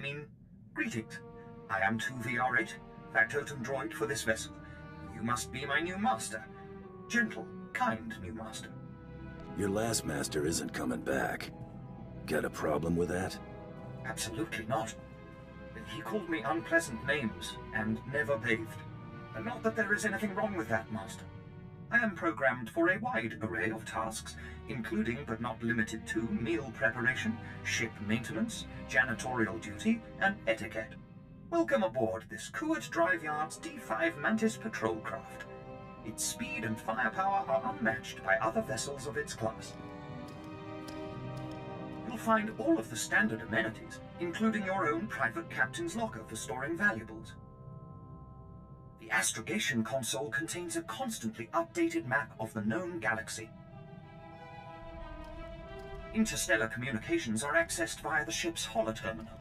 mean, greetings. I am 2VR8, factotum droid for this vessel. You must be my new master. Gentle, kind new master. Your last master isn't coming back. Got a problem with that? Absolutely not. He called me unpleasant names and never bathed. And not that there is anything wrong with that, master. I am programmed for a wide array of tasks, including but not limited to meal preparation, ship maintenance, janitorial duty, and etiquette. Welcome aboard this Kuat Drive Yard's D5 Mantis patrol craft. Its speed and firepower are unmatched by other vessels of its class. You'll find all of the standard amenities, including your own private captain's locker for storing valuables. The astrogation console contains a constantly updated map of the known galaxy. Interstellar communications are accessed via the ship's holoterminal.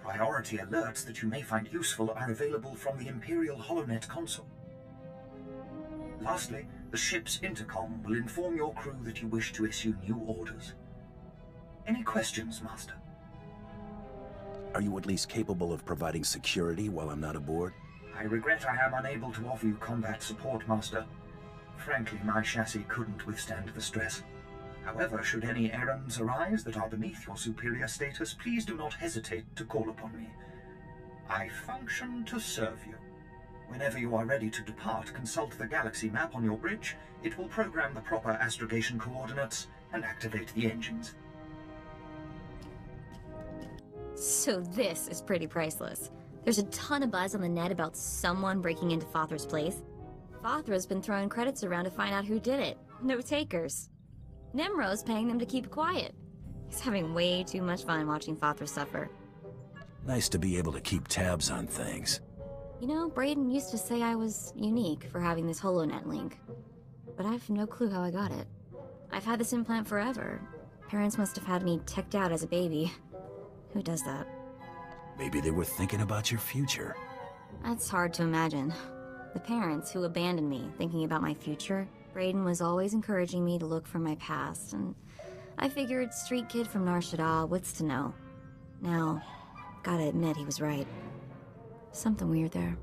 Priority alerts that you may find useful are available from the Imperial HoloNet console. Lastly, the ship's intercom will inform your crew that you wish to issue new orders. Any questions, Master? Are you at least capable of providing security while I'm not aboard? I regret I am unable to offer you combat support, Master. Frankly, my chassis couldn't withstand the stress. However, should any errands arise that are beneath your superior status, please do not hesitate to call upon me. I function to serve you. Whenever you are ready to depart, consult the galaxy map on your bridge. It will program the proper astrogation coordinates and activate the engines. So this is pretty priceless. There's a ton of buzz on the net about someone breaking into Fothra's place. Fothra's been throwing credits around to find out who did it. No takers. Nemro's paying them to keep quiet. He's having way too much fun watching Fothra suffer. Nice to be able to keep tabs on things. You know, Brayden used to say I was unique for having this HoloNet link. But I've no clue how I got it. I've had this implant forever. Parents must have had me teched out as a baby. Who does that? Maybe they were thinking about your future. That's hard to imagine. The parents who abandoned me thinking about my future, Brayden was always encouraging me to look for my past, and I figured street kid from Nar Shaddaa, what's to know? Now, gotta admit he was right. Something weird there.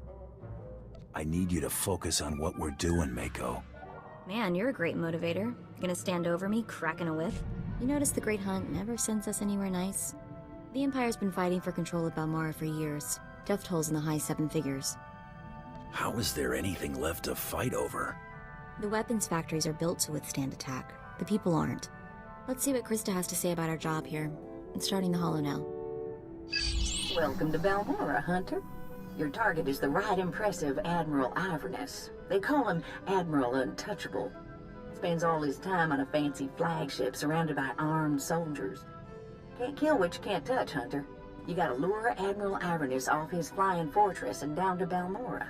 I need you to focus on what we're doing, Mako. Man, you're a great motivator. You gonna stand over me, cracking a whip? You notice the Great Hunt never sends us anywhere nice? The Empire's been fighting for control of Balmorra for years. Death tolls in the high 7 figures. How is there anything left to fight over? The weapons factories are built to withstand attack. The people aren't. Let's see what Krista has to say about our job here. It's starting the holo now. Welcome to Balmorra, Hunter. Your target is the right impressive Admiral Iverness. They call him Admiral Untouchable. Spends all his time on a fancy flagship surrounded by armed soldiers. Can't kill what you can't touch, Hunter. You gotta lure Admiral Iverness off his flying fortress and down to Balmorra.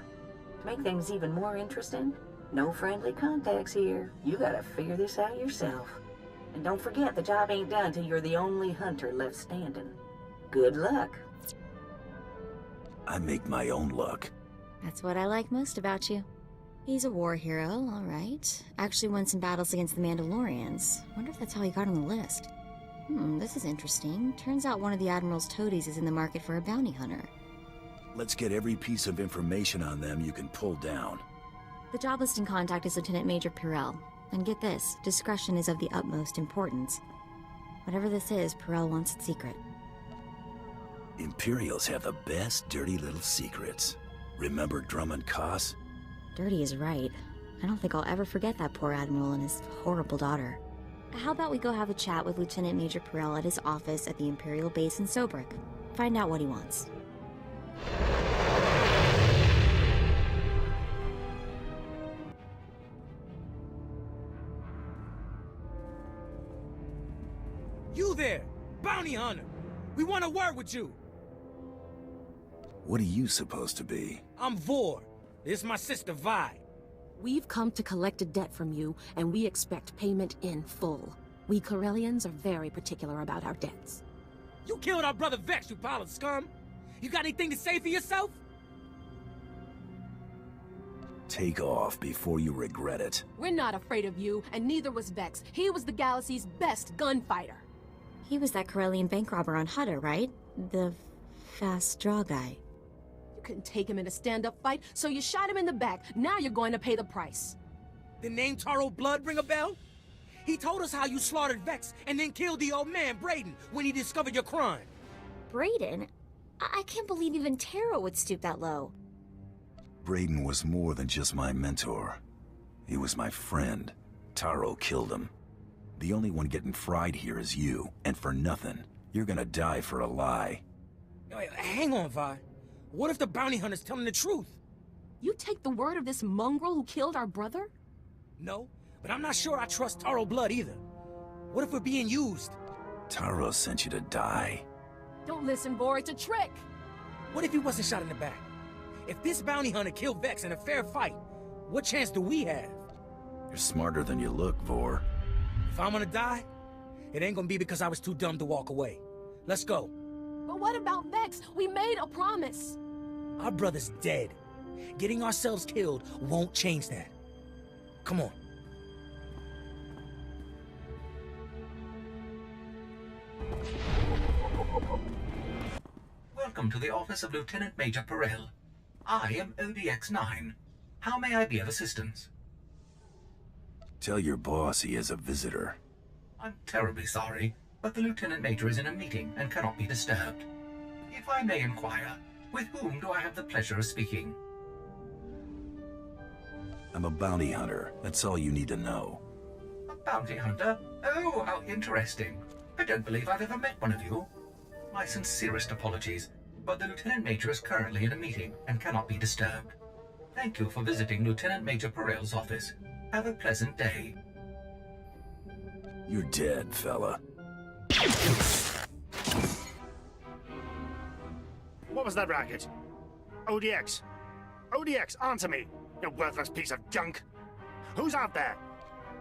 To make things even more interesting, no friendly contacts here. You gotta figure this out yourself. And don't forget, the job ain't done till you're the only hunter left standing. Good luck. I make my own luck. That's what I like most about you. He's a war hero, all right. Actually won some battles against the Mandalorians. Wonder if that's how he got on the list. This is interesting. Turns out one of the Admiral's toadies is in the market for a bounty hunter. Let's get every piece of information on them you can pull down. The job listing contact is Lieutenant Major Pirel. And get this, discretion is of the utmost importance. Whatever this is, Pirel wants it secret. Imperials have the best dirty little secrets. Remember Drummond Koss? Dirty is right. I don't think I'll ever forget that poor Admiral and his horrible daughter. How about we go have a chat with Lieutenant Major Pirel at his office at the Imperial base in Sobrik? Find out what he wants. You there! Bounty hunter! We want to work with you! What are you supposed to be? I'm Vor. This is my sister Vi. We've come to collect a debt from you, and we expect payment in full. We Corellians are very particular about our debts. You killed our brother Vex, you pile of scum! You got anything to say for yourself? Take off before you regret it. We're not afraid of you, and neither was Vex. He was the galaxy's best gunfighter. He was that Corellian bank robber on Hutter, right? The fast draw guy. You couldn't take him in a stand-up fight, so you shot him in the back. Now you're going to pay the price. The name Taro Blood ring a bell? He told us how you slaughtered Vex and then killed the old man, Brayden, when he discovered your crime. Brayden? I can't believe even Taro would stoop that low. Brayden was more than just my mentor. He was my friend. Taro killed him. The only one getting fried here is you, and for nothing. You're gonna die for a lie. Wait, hang on, Vi. What if the bounty hunter's telling the truth? You take the word of this mongrel who killed our brother? No, but I'm not sure I trust Taro Blood either. What if we're being used? Taro sent you to die. Don't listen, Vor, it's a trick! What if he wasn't shot in the back? If this bounty hunter killed Vex in a fair fight, what chance do we have? You're smarter than you look, Vor. If I'm gonna die, it ain't gonna be because I was too dumb to walk away. Let's go. But what about Vex? We made a promise. Our brother's dead. Getting ourselves killed won't change that. Come on. Welcome to the office of Lieutenant Major Perel. I am ODX-9. How may I be of assistance? Tell your boss he is a visitor. I'm terribly sorry, but the Lieutenant Major is in a meeting and cannot be disturbed. If I may inquire, with whom do I have the pleasure of speaking? I'm a bounty hunter. That's all you need to know. A bounty hunter? Oh, how interesting. I don't believe I've ever met one of you. My sincerest apologies, but the Lieutenant Major is currently in a meeting and cannot be disturbed. Thank you for visiting Lieutenant Major Perel's office. Have a pleasant day. You're dead, fella. What was that racket? ODX! ODX, answer me, you worthless piece of junk! Who's out there?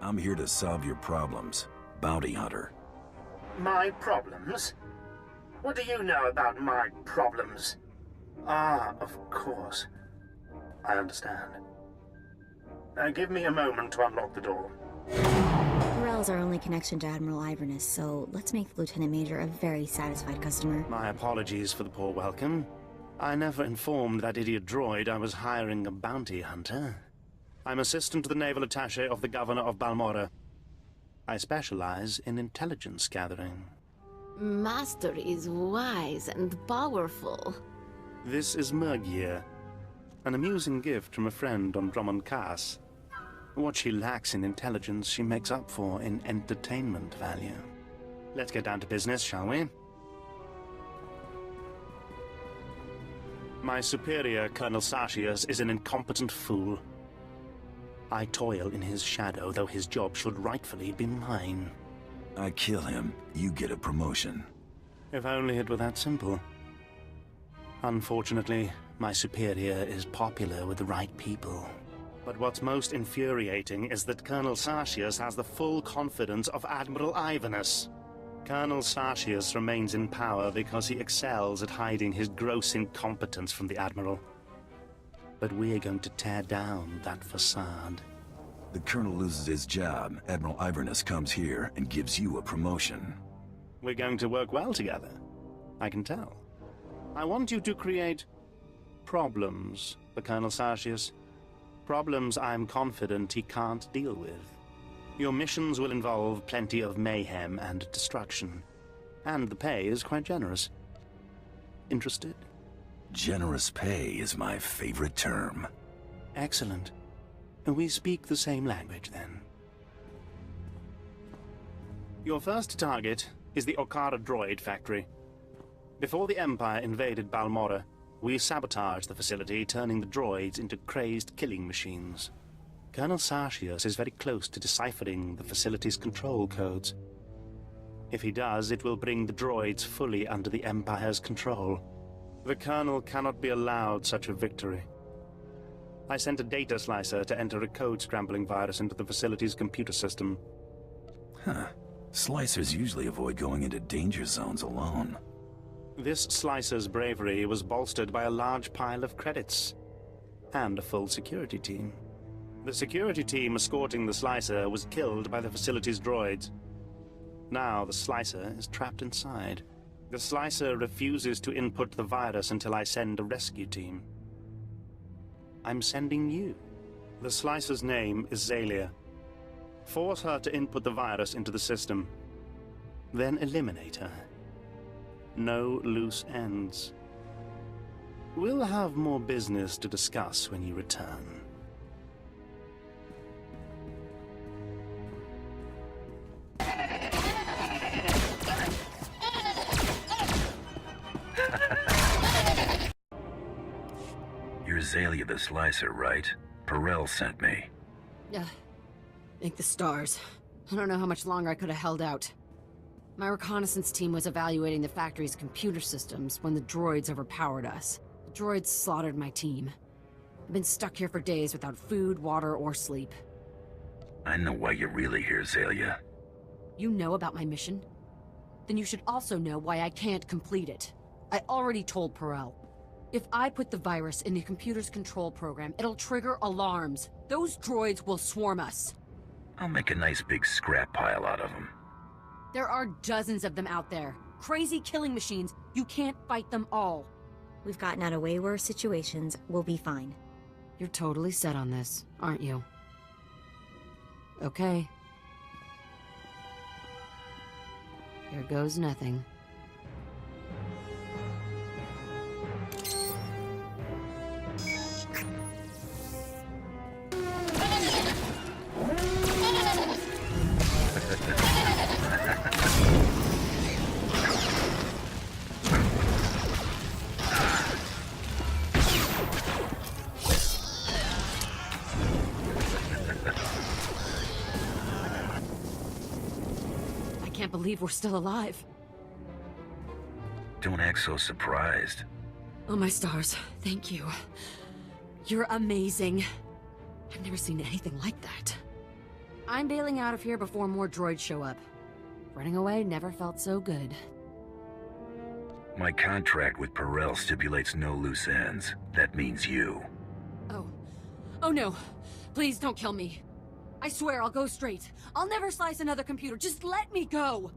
I'm here to solve your problems. Bounty hunter. My problems? What do you know about my problems? Ah, of course. I understand. Give me a moment to unlock the door. Perel's our only connection to Admiral Iverness, so let's make the Lieutenant Major a very satisfied customer. My apologies for the poor welcome. I never informed that idiot droid I was hiring a bounty hunter. I'm assistant to the naval attaché of the governor of Balmorra. I specialize in intelligence gathering. Master is wise and powerful. This is Mergier, an amusing gift from a friend on Drummond Cass. What she lacks in intelligence, she makes up for in entertainment value. Let's get down to business, shall we? My superior, Colonel Sartius, is an incompetent fool. I toil in his shadow, though his job should rightfully be mine. I kill him, you get a promotion. If only it were that simple. Unfortunately, my superior is popular with the right people. But what's most infuriating is that Colonel Sartius has the full confidence of Admiral Iverness. Colonel Sartius remains in power because he excels at hiding his gross incompetence from the Admiral. But we're going to tear down that facade. The Colonel loses his job, Admiral Iverness comes here and gives you a promotion. We're going to work well together. I can tell. I want you to create problems for Colonel Sartius. Problems I'm confident he can't deal with. Your missions will involve plenty of mayhem and destruction. And the pay is quite generous. Interested? Generous pay is my favorite term. Excellent. We speak the same language, then. Your first target is the Okara droid factory. Before the Empire invaded Balmorra, we sabotaged the facility, turning the droids into crazed killing machines. Colonel Sartius is very close to deciphering the facility's control codes. If he does, it will bring the droids fully under the Empire's control. The Colonel cannot be allowed such a victory. I sent a data slicer to enter a code-scrambling virus into the facility's computer system. Huh. Slicers usually avoid going into danger zones alone. This slicer's bravery was bolstered by a large pile of credits. And a full security team. The security team escorting the slicer was killed by the facility's droids. Now the slicer is trapped inside. The Slicer refuses to input the virus until I send a rescue team. I'm sending you. The Slicer's name is Zalia. Force her to input the virus into the system. Then eliminate her. No loose ends. We'll have more business to discuss when you return. You're Zalia the Slicer, right? Perel sent me. Thank the stars. I don't know how much longer I could have held out. My reconnaissance team was evaluating the factory's computer systems when the droids overpowered us. The droids slaughtered my team. I've been stuck here for days without food, water, or sleep. I know why you're really here, Zalia. You know about my mission? Then you should also know why I can't complete it. I already told Perel. If I put the virus in the computer's control program, it'll trigger alarms. Those droids will swarm us. I'll make a nice big scrap pile out of them. There are dozens of them out there. Crazy killing machines. You can't fight them all. We've gotten out of way worse situations. We'll be fine. You're totally set on this, aren't you? Okay. Here goes nothing. I can't believe we're still alive. Don't act so surprised. Oh my stars, thank you. You're amazing. I've never seen anything like that. I'm bailing out of here before more droids show up. Running away never felt so good. My contract with Perel stipulates no loose ends. That means you. Oh no. Please don't kill me. I swear I'll go straight. I'll never slice another computer. Just let me go.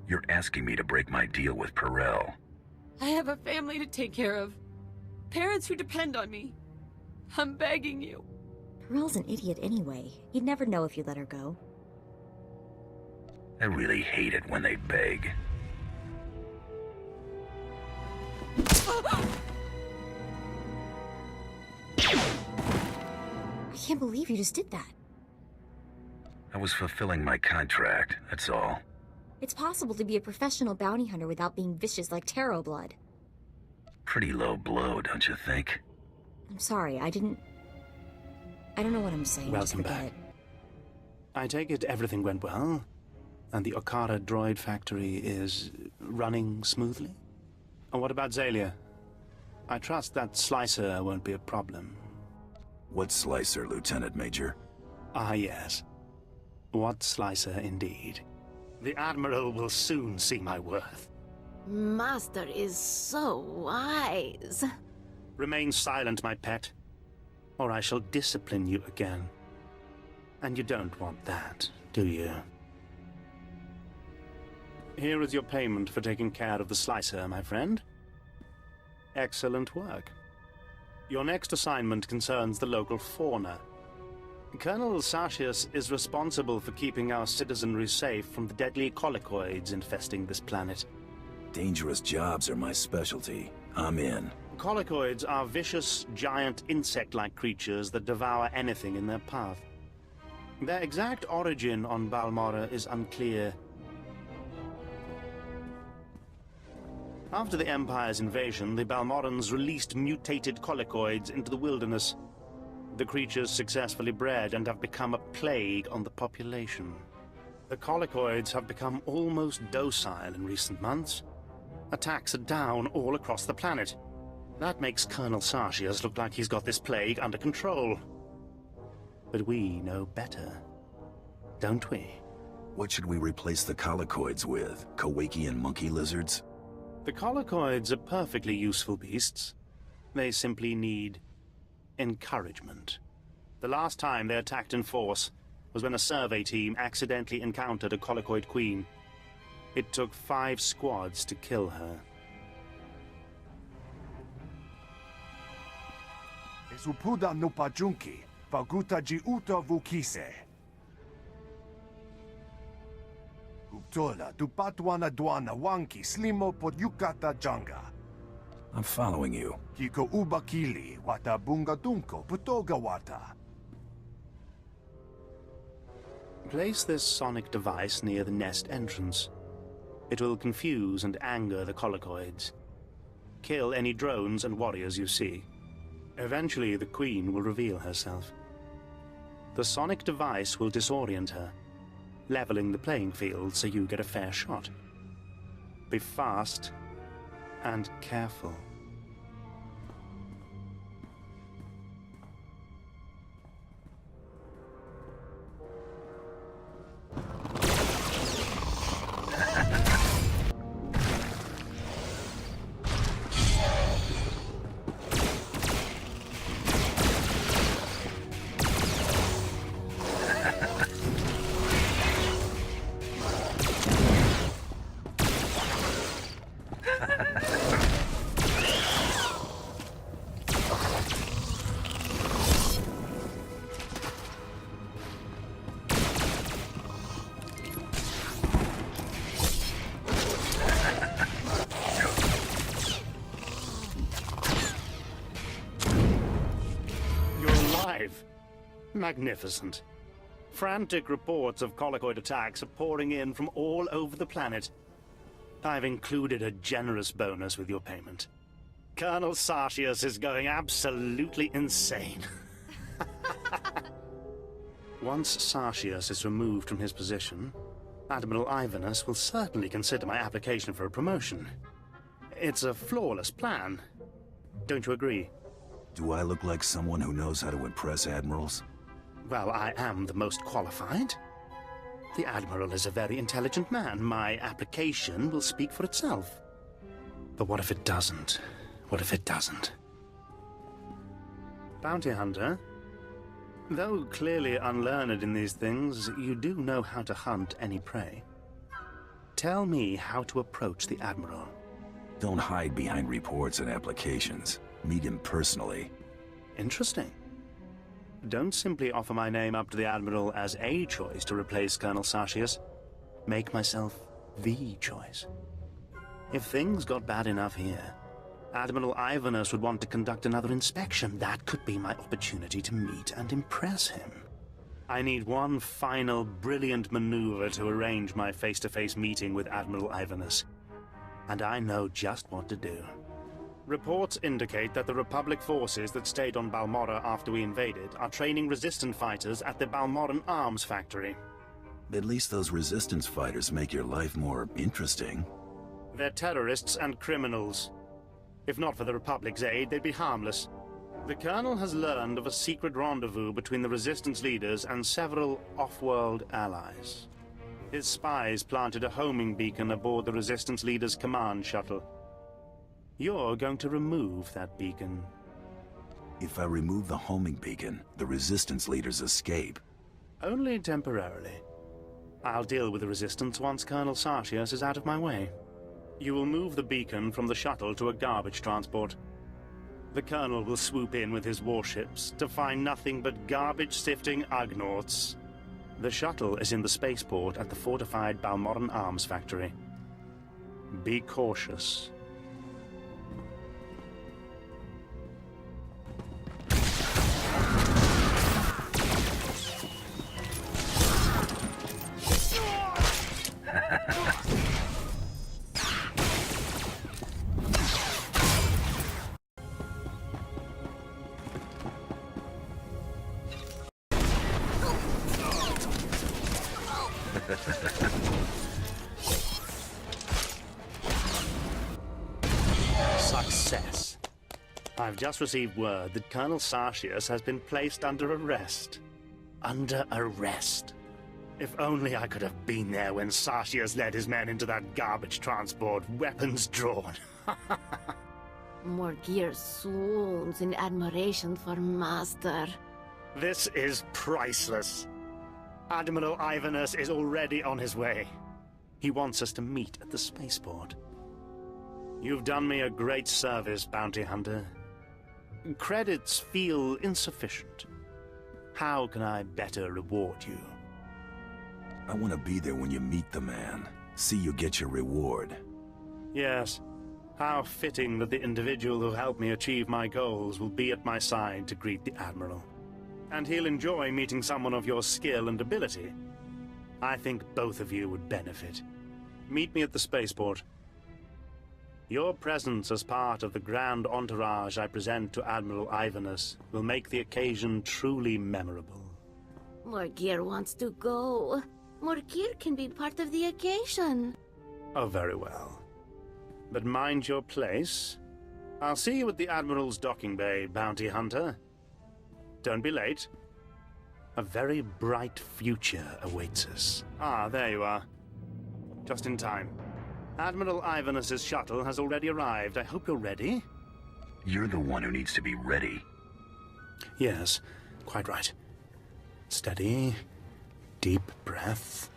You're asking me to break my deal with Perel. I have a family to take care of. Parents who depend on me. I'm begging you. Perel's an idiot anyway. He'd never know if you let her go. I really hate it when they beg. I can't believe you just did that. I was fulfilling my contract, that's all. It's possible to be a professional bounty hunter without being vicious like Taro Blood. Pretty low blow, don't you think? I'm sorry, I don't know what I'm saying. Just Welcome forget back. it. I take it everything went well, and the Okada droid factory is running smoothly? And what about Zalia? I trust that Slicer won't be a problem. What Slicer, Lieutenant Major? Ah, yes. What Slicer indeed. The Admiral will soon see my worth. Master is so wise. Remain silent, my pet, or I shall discipline you again. And you don't want that, do you? Here is your payment for taking care of the Slicer, my friend. Excellent work. Your next assignment concerns the local fauna. Colonel Sartius is responsible for keeping our citizenry safe from the deadly colicoids infesting this planet. Dangerous jobs are my specialty. I'm in. Colicoids are vicious, giant insect-like creatures that devour anything in their path. Their exact origin on Balmorra is unclear. After the Empire's invasion, the Balmorrans released mutated colicoids into the wilderness. The creatures successfully bred and have become a plague on the population. The colicoids have become almost docile in recent months. Attacks are down all across the planet. That makes Colonel Sartius look like he's got this plague under control. But we know better, don't we? What should we replace the colicoids with? Kowakian monkey lizards? The colicoids are perfectly useful beasts. They simply need encouragement. The last time they attacked in force was when a survey team accidentally encountered a colicoid queen. It took 5 squads to kill her. Esupuda no pajunki, vaguta ji uta vukise. Uptola dupatwana dwana wanki slimo podyukata janga. I'm following you. Kiko ubakili wata bunga dunko putoga wata. Place this sonic device near the nest entrance. It will confuse and anger the colicoids. Kill any drones and warriors you see. Eventually, the Queen will reveal herself. The sonic device will disorient her, leveling the playing field so you get a fair shot. Be fast and careful. Magnificent. Frantic reports of colicoid attacks are pouring in from all over the planet. I've included a generous bonus with your payment. Colonel Sartius is going absolutely insane. Once Sartius is removed from his position, Admiral Ivanus will certainly consider my application for a promotion. It's a flawless plan. Don't you agree? Do I look like someone who knows how to impress admirals? Well, I am the most qualified. The Admiral is a very intelligent man. My application will speak for itself. But what if it doesn't? What if it doesn't? Bounty Hunter, though clearly unlearned in these things, you do know how to hunt any prey. Tell me how to approach the Admiral. Don't hide behind reports and applications. Meet him personally. Interesting. Don't simply offer my name up to the Admiral as a choice to replace Colonel Sartius. Make myself the choice. If things got bad enough here, Admiral Ivanus would want to conduct another inspection. That could be my opportunity to meet and impress him. I need one final brilliant maneuver to arrange my face-to-face meeting with Admiral Ivanus. And I know just what to do. Reports indicate that the Republic forces that stayed on Balmorra after we invaded are training resistance fighters at the Balmorran arms factory. At least those resistance fighters make your life more interesting. They're terrorists and criminals. If not for the Republic's aid, they'd be harmless. The Colonel has learned of a secret rendezvous between the resistance leaders and several off-world allies. His spies planted a homing beacon aboard the resistance leader's command shuttle. You're going to remove that beacon. If I remove the homing beacon, the resistance leaders escape. Only temporarily. I'll deal with the resistance once Colonel Sartius is out of my way. You will move the beacon from the shuttle to a garbage transport. The Colonel will swoop in with his warships to find nothing but garbage-sifting Ugnaughts. The shuttle is in the spaceport at the fortified Balmorran arms factory. Be cautious. Success. I've just received word that Colonel Sartius has been placed under arrest. Under arrest. If only I could have been there when Sartius led his men into that garbage transport, weapons drawn. More gear swoons in admiration for Master. This is priceless. Admiral Ivanus is already on his way. He wants us to meet at the spaceport. You've done me a great service, Bounty Hunter. Credits feel insufficient. How can I better reward you? I want to be there when you meet the man. See you get your reward. Yes. How fitting that the individual who helped me achieve my goals will be at my side to greet the Admiral. And he'll enjoy meeting someone of your skill and ability. I think both of you would benefit. Meet me at the spaceport. Your presence as part of the grand entourage I present to Admiral Ivanus will make the occasion truly memorable. Morgir wants to go. Morgir can be part of the occasion. Oh, very well. But mind your place. I'll see you at the Admiral's docking bay, Bounty Hunter. Don't be late. A very bright future awaits us. Ah, there you are. Just in time. Admiral Ivanus's shuttle has already arrived. I hope you're ready. You're the one who needs to be ready. Yes, quite right. Steady. Deep breath.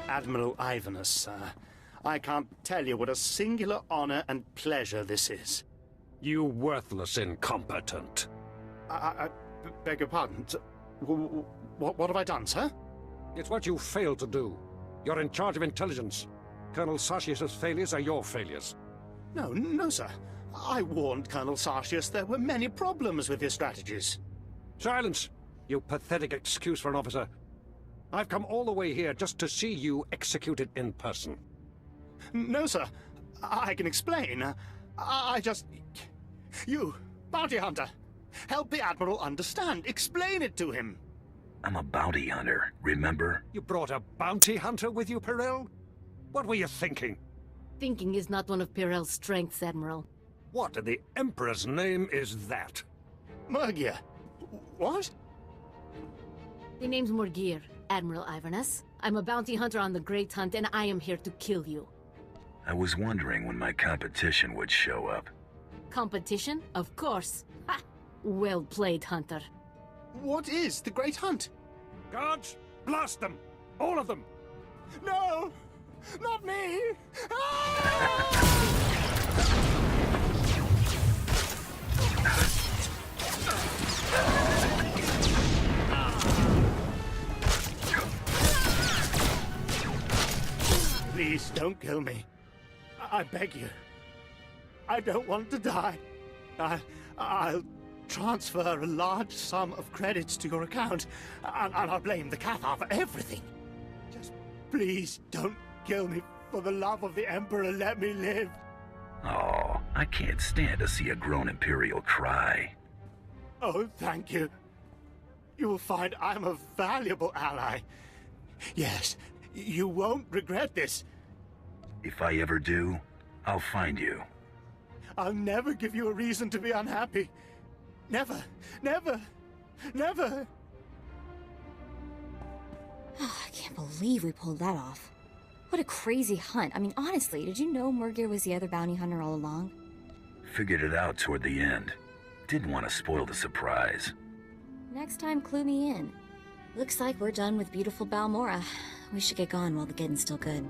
Admiral Ivanus, sir. I can't tell you what a singular honor and pleasure this is. You worthless incompetent. I beg your pardon. What have I done, sir? It's what you failed to do. You're in charge of intelligence. Colonel Sartius' failures are your failures. No, sir. I warned Colonel Sartius there were many problems with his strategies. Silence! You pathetic excuse for an officer. I've come all the way here just to see you executed in person. No, sir. I can explain. I just... You, Bounty Hunter, help the Admiral understand. Explain it to him. I'm a bounty hunter, remember? You brought a bounty hunter with you, Pirel? What were you thinking? Thinking is not one of Pirel's strengths, Admiral. What in the Emperor's name is that? Morgir. What? The name's Morgir, Admiral Ivanus. I'm a bounty hunter on the Great Hunt, and I am here to kill you. I was wondering when my competition would show up. Competition? Of course. Ha! Well played, Hunter. What is the Great Hunt? Guards, blast them! All of them! No! Not me! Ah! Please don't kill me. I beg you. I don't want to die. I'll transfer a large sum of credits to your account, and I'll blame the Cathar for everything. Just please don't kill me. For the love of the Emperor, let me live. Oh, I can't stand to see a grown Imperial cry. Oh, thank you. You will find I'm a valuable ally. Yes, you won't regret this. If I ever do, I'll find you. I'll never give you a reason to be unhappy. Never, never, never. I can't believe we pulled that off. What a crazy hunt. I mean, honestly, did you know Morgir was the other bounty hunter all along? Figured it out toward the end. Didn't want to spoil the surprise. Next time, clue me in. Looks like we're done with beautiful Balmorra. We should get going while the getting's still good.